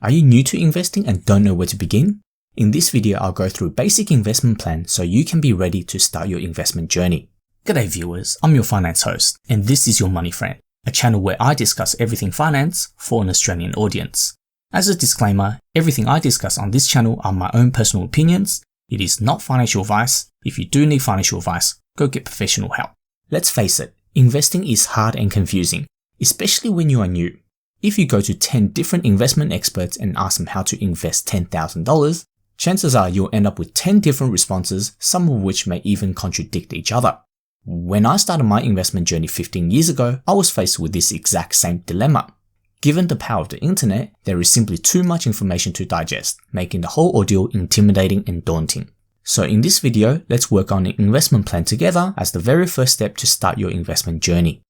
Are you new to investing and don't know where to begin? In this video, I'll go through a basic investment plan so you can be ready to start your investment journey. G'day viewers, I'm your finance host, and this is Your Money Friend, a channel where I discuss everything finance for an Australian audience. As a disclaimer, everything I discuss on this channel are my own personal opinions. It is not financial advice. If you do need financial advice, go get professional help. Let's face it, investing is hard and confusing, especially when you are new. If you go to 10 different investment experts and ask them how to invest $10,000, chances are you'll end up with 10 different responses, some of which may even contradict each other. When I started my investment journey 15 years ago, I was faced with this exact same dilemma. Given the power of the internet, there is simply too much information to digest, making the whole ordeal intimidating and daunting. So in this video, let's work on an investment plan together as the very first step to start your investment journey.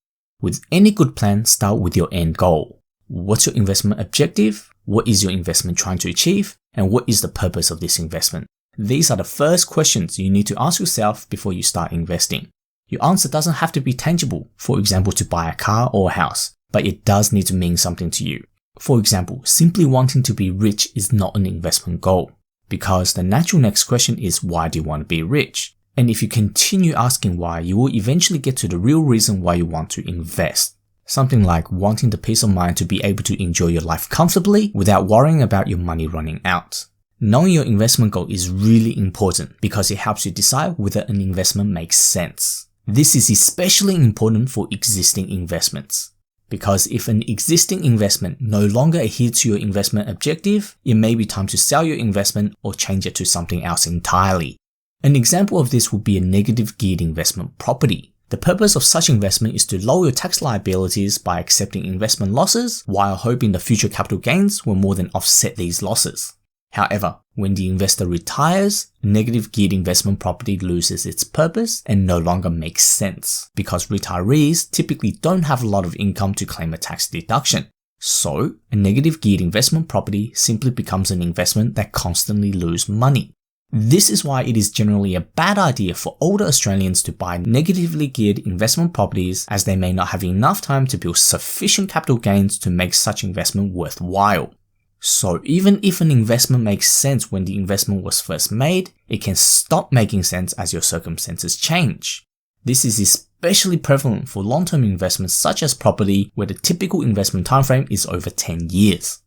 With any good plan, start with your end goal. What's your investment objective? What is your investment trying to achieve? And what is the purpose of this investment? These are the first questions you need to ask yourself before you start investing. Your answer doesn't have to be tangible, for example to buy a car or a house, but it does need to mean something to you. For example, simply wanting to be rich is not an investment goal, because the natural next question is, why do you want to be rich? And if you continue asking why, you will eventually get to the real reason why you want to invest. Something like wanting the peace of mind to be able to enjoy your life comfortably without worrying about your money running out. Knowing your investment goal is really important because it helps you decide whether an investment makes sense. This is especially important for existing investments, because if an existing investment no longer adheres to your investment objective, it may be time to sell your investment or change it to something else entirely. An example of this would be a negative geared investment property. The purpose of such investment is to lower your tax liabilities by accepting investment losses while hoping the future capital gains will more than offset these losses. However, when the investor retires, negative geared investment property loses its purpose and no longer makes sense because retirees typically don't have a lot of income to claim a tax deduction. So, a negative geared investment property simply becomes an investment that constantly loses money. This is why it is generally a bad idea for older Australians to buy negatively geared investment properties, as they may not have enough time to build sufficient capital gains to make such investment worthwhile. So even if an investment makes sense when the investment was first made, it can stop making sense as your circumstances change. This is especially prevalent for long-term investments such as property, where the typical investment timeframe is over 10 years.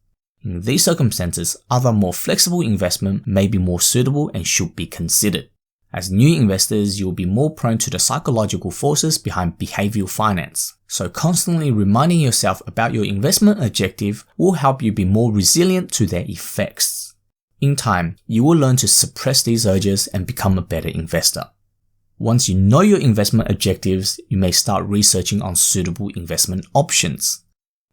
In these circumstances, other more flexible investment may be more suitable and should be considered. As new investors, you'll be more prone to the psychological forces behind behavioral finance, so constantly reminding yourself about your investment objective will help you be more resilient to their effects. In time, you will learn to suppress these urges and become a better investor. Once you know your investment objectives, you may start researching on suitable investment options.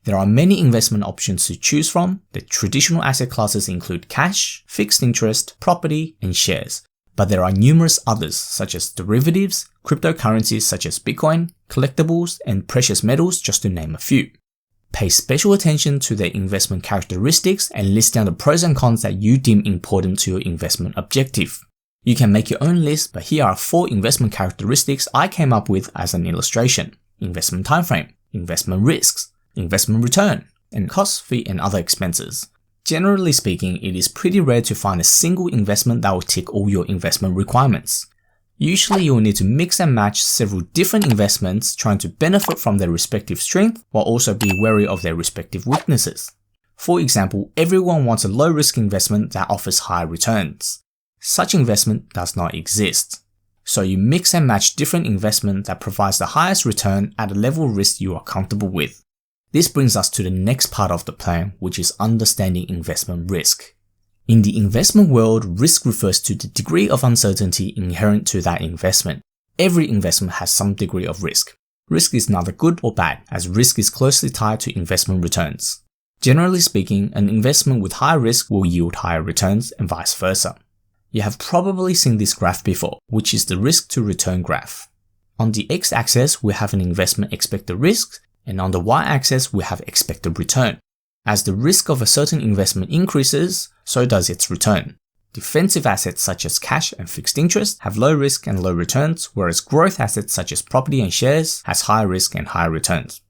There are many investment options to choose from. The traditional asset classes include cash, fixed interest, property, and shares. But there are numerous others such as derivatives, cryptocurrencies such as Bitcoin, collectibles, and precious metals, just to name a few. Pay special attention to their investment characteristics and list down the pros and cons that you deem important to your investment objective. You can make your own list, but here are 4 investment characteristics I came up with as an illustration: investment timeframe, investment risks, investment return, and cost, fee, and other expenses. Generally speaking, it is pretty rare to find a single investment that will tick all your investment requirements. Usually you will need to mix and match several different investments trying to benefit from their respective strength while also be wary of their respective weaknesses. For example, everyone wants a low risk investment that offers high returns. Such investment does not exist. So you mix and match different investment that provides the highest return at a level of risk you are comfortable with. This brings us to the next part of the plan, which is understanding investment risk. In the investment world, risk refers to the degree of uncertainty inherent to that investment. Every investment has some degree of risk. Risk is neither good or bad, as risk is closely tied to investment returns. Generally speaking, an investment with high risk will yield higher returns and vice versa. You have probably seen this graph before, which is the risk to return graph. On the x-axis, we have an investment expected risk, and on the y-axis we have expected return. As the risk of a certain investment increases, so does its return. Defensive assets such as cash and fixed interest have low risk and low returns, whereas growth assets such as property and shares has high risk and high returns.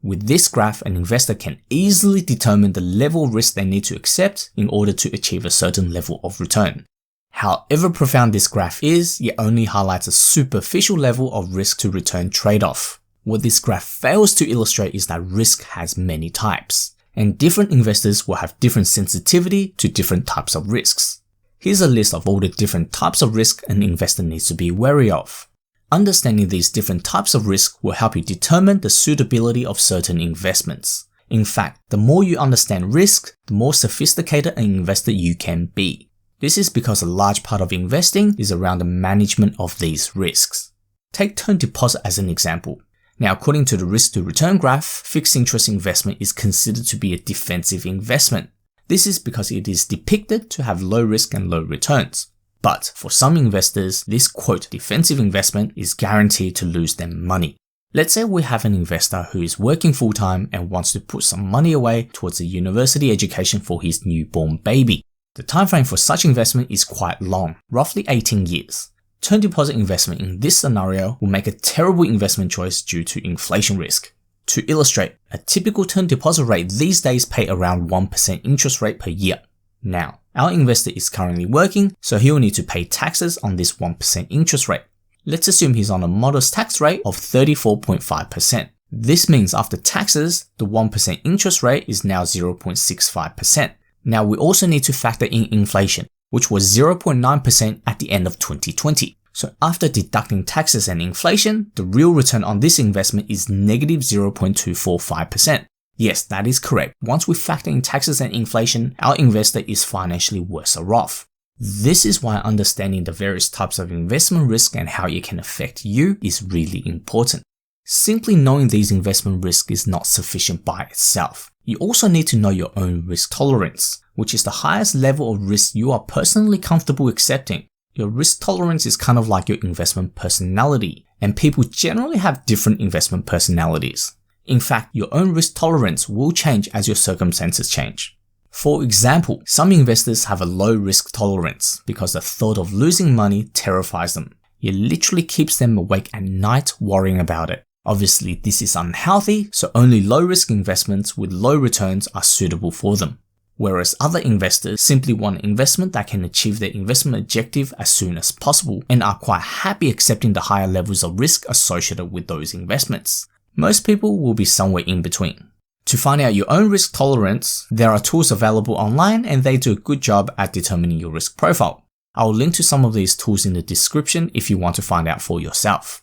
With this graph, an investor can easily determine the level of risk they need to accept in order to achieve a certain level of return. However profound this graph is, it only highlights a superficial level of risk to return trade-off. What this graph fails to illustrate is that risk has many types, and different investors will have different sensitivity to different types of risks. Here's a list of all the different types of risk an investor needs to be wary of. Understanding these different types of risk will help you determine the suitability of certain investments. In fact, the more you understand risk, the more sophisticated an investor you can be. This is because a large part of investing is around the management of these risks. Take term deposit as an example. Now, according to the risk to return graph, fixed interest investment is considered to be a defensive investment. This is because it is depicted to have low risk and low returns. But for some investors, this quote defensive investment is guaranteed to lose them money. Let's say we have an investor who is working full-time and wants to put some money away towards a university education for his newborn baby. The timeframe for such investment is quite long, roughly 18 years. Term deposit investment in this scenario will make a terrible investment choice due to inflation risk. To illustrate, a typical term deposit rate these days pay around 1% interest rate per year. Now, our investor is currently working, so he will need to pay taxes on this 1% interest rate. Let's assume he's on a modest tax rate of 34.5%. This means after taxes, the 1% interest rate is now 0.65%. Now we also need to factor in inflation, which was 0.9% at the end of 2020. So after deducting taxes and inflation, the real return on this investment is negative 0.245%. Yes, that is correct. Once we factor in taxes and inflation, our investor is financially worse off. This is why understanding the various types of investment risk and how it can affect you is really important. Simply knowing these investment risks is not sufficient by itself. You also need to know your own risk tolerance, which is the highest level of risk you are personally comfortable accepting. Your risk tolerance is kind of like your investment personality, and people generally have different investment personalities. In fact, your own risk tolerance will change as your circumstances change. For example, some investors have a low risk tolerance because the thought of losing money terrifies them. It literally keeps them awake at night worrying about it. Obviously, this is unhealthy, so only low-risk investments with low returns are suitable for them. Whereas other investors simply want an investment that can achieve their investment objective as soon as possible and are quite happy accepting the higher levels of risk associated with those investments. Most people will be somewhere in between. To find out your own risk tolerance, there are tools available online and they do a good job at determining your risk profile. I'll link to some of these tools in the description if you want to find out for yourself.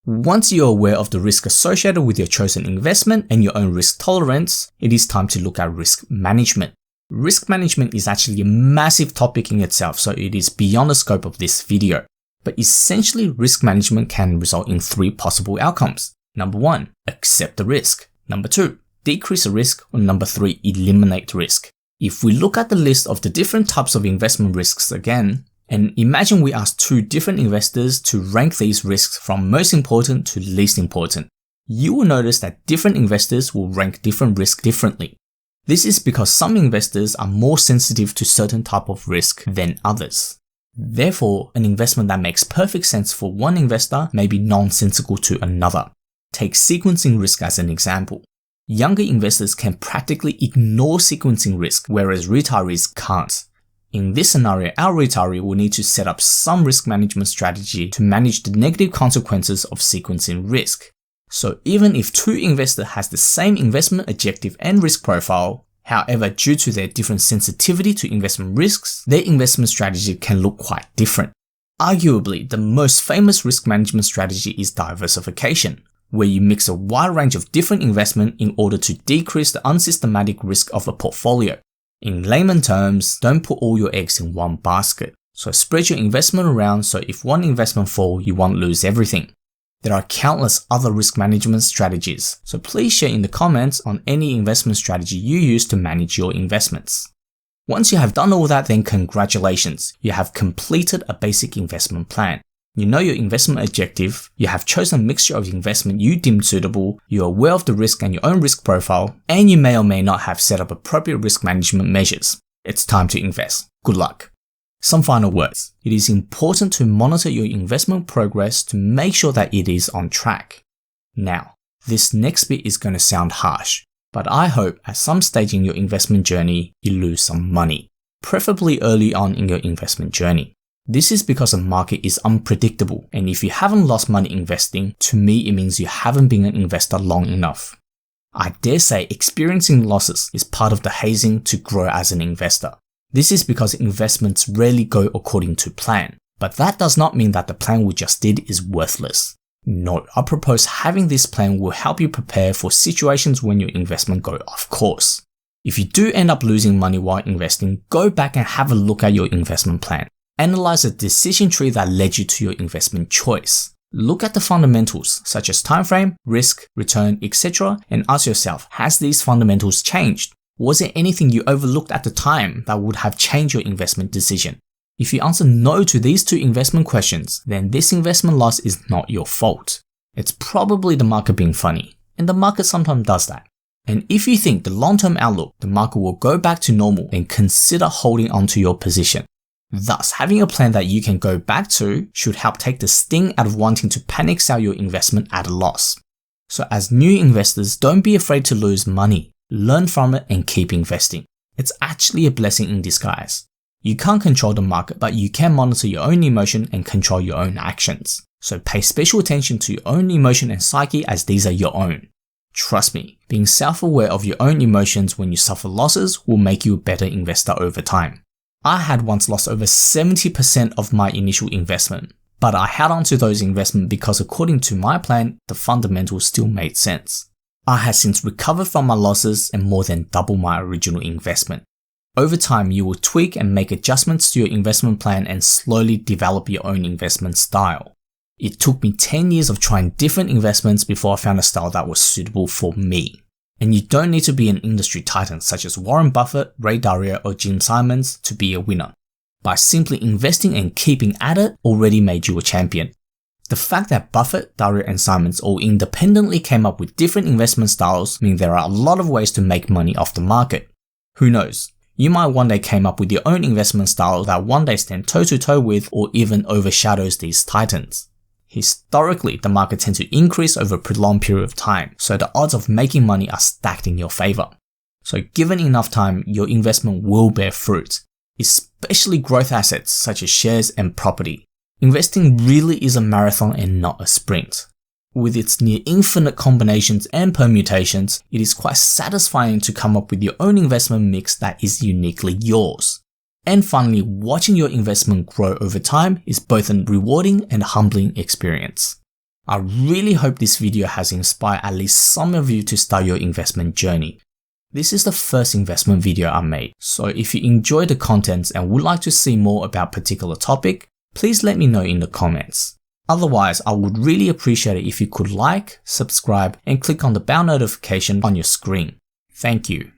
Once you're aware of the risk associated with your chosen investment and your own risk tolerance, it is time to look at risk management. Risk management is actually a massive topic in itself, so it is beyond the scope of this video. But essentially, risk management can result in 3 possible outcomes. Number 1, accept the risk. Number 2, decrease the risk. Or number 3, eliminate risk. If we look at the list of the different types of investment risks again, and imagine we ask 2 different investors to rank these risks from most important to least important, you will notice that different investors will rank different risks differently. This is because some investors are more sensitive to certain type of risk than others. Therefore, an investment that makes perfect sense for one investor may be nonsensical to another. Take sequencing risk as an example. Younger investors can practically ignore sequencing risk, whereas retirees can't. In this scenario, our retiree will need to set up some risk management strategy to manage the negative consequences of sequencing risk. So even if 2 investors has the same investment objective and risk profile, however, due to their different sensitivity to investment risks, their investment strategy can look quite different. Arguably, the most famous risk management strategy is diversification, where you mix a wide range of different investments in order to decrease the unsystematic risk of a portfolio. In layman terms, don't put all your eggs in one basket. So spread your investment around so if one investment falls, you won't lose everything. There are countless other risk management strategies, so please share in the comments on any investment strategy you use to manage your investments. Once you have done all that, then congratulations, you have completed a basic investment plan. You know your investment objective, you have chosen a mixture of investment you deem suitable, you are aware of the risk and your own risk profile, and you may or may not have set up appropriate risk management measures. It's time to invest. Good luck. Some final words. It is important to monitor your investment progress to make sure that it is on track. Now, This next bit is going to sound harsh, but I hope at some stage in your investment journey, you lose some money, preferably early on in your investment journey. This is because the market is unpredictable, and if you haven't lost money investing, to me it means you haven't been an investor long enough. I dare say experiencing losses is part of the hazing to grow as an investor. This is because investments rarely go according to plan, but that does not mean that the plan we just did is worthless. No, I propose having this plan will help you prepare for situations when your investment go off course. If you do end up losing money while investing, go back and have a look at your investment plan. Analyze the decision tree that led you to your investment choice. Look at the fundamentals such as time frame, risk, return, etc. and ask yourself, has these fundamentals changed? Was there anything you overlooked at the time that would have changed your investment decision? If you answer no to these two investment questions, then this investment loss is not your fault. It's probably the market being funny, and the market sometimes does that. And if you think the long-term outlook, the market will go back to normal, then consider holding onto your position. Thus, having a plan that you can go back to should help take the sting out of wanting to panic sell your investment at a loss. So as new investors, don't be afraid to lose money. Learn from it and keep investing. It's actually a blessing in disguise. You can't control the market, but you can monitor your own emotion and control your own actions. So pay special attention to your own emotion and psyche as these are your own. Trust me, being self-aware of your own emotions when you suffer losses will make you a better investor over time. I had once lost over 70% of my initial investment, but I held on to those investments because according to my plan, the fundamentals still made sense. I have since recovered from my losses and more than double my original investment. Over time, you will tweak and make adjustments to your investment plan and slowly develop your own investment style. It took me 10 years of trying different investments before I found a style that was suitable for me. And you don't need to be an industry titan such as Warren Buffett, Ray Dalio, or Jim Simons to be a winner. By simply investing and keeping at it already made you a champion. The fact that Buffett, Dalio, and Simons all independently came up with different investment styles mean there are a lot of ways to make money off the market. Who knows? You might one day come up with your own investment style that one day stand toe to toe with or even overshadows these titans. Historically, the market tends to increase over a prolonged period of time, so the odds of making money are stacked in your favor. So given enough time, your investment will bear fruit, especially growth assets such as shares and property. Investing really is a marathon and not a sprint. With its near infinite combinations and permutations, it is quite satisfying to come up with your own investment mix that is uniquely yours. And finally, watching your investment grow over time is both a rewarding and humbling experience. I really hope this video has inspired at least some of you to start your investment journey. This is the first investment video I made, so if you enjoy the contents and would like to see more about a particular topic, please let me know in the comments. Otherwise, I would really appreciate it if you could like, subscribe, and click on the bell notification on your screen. Thank you.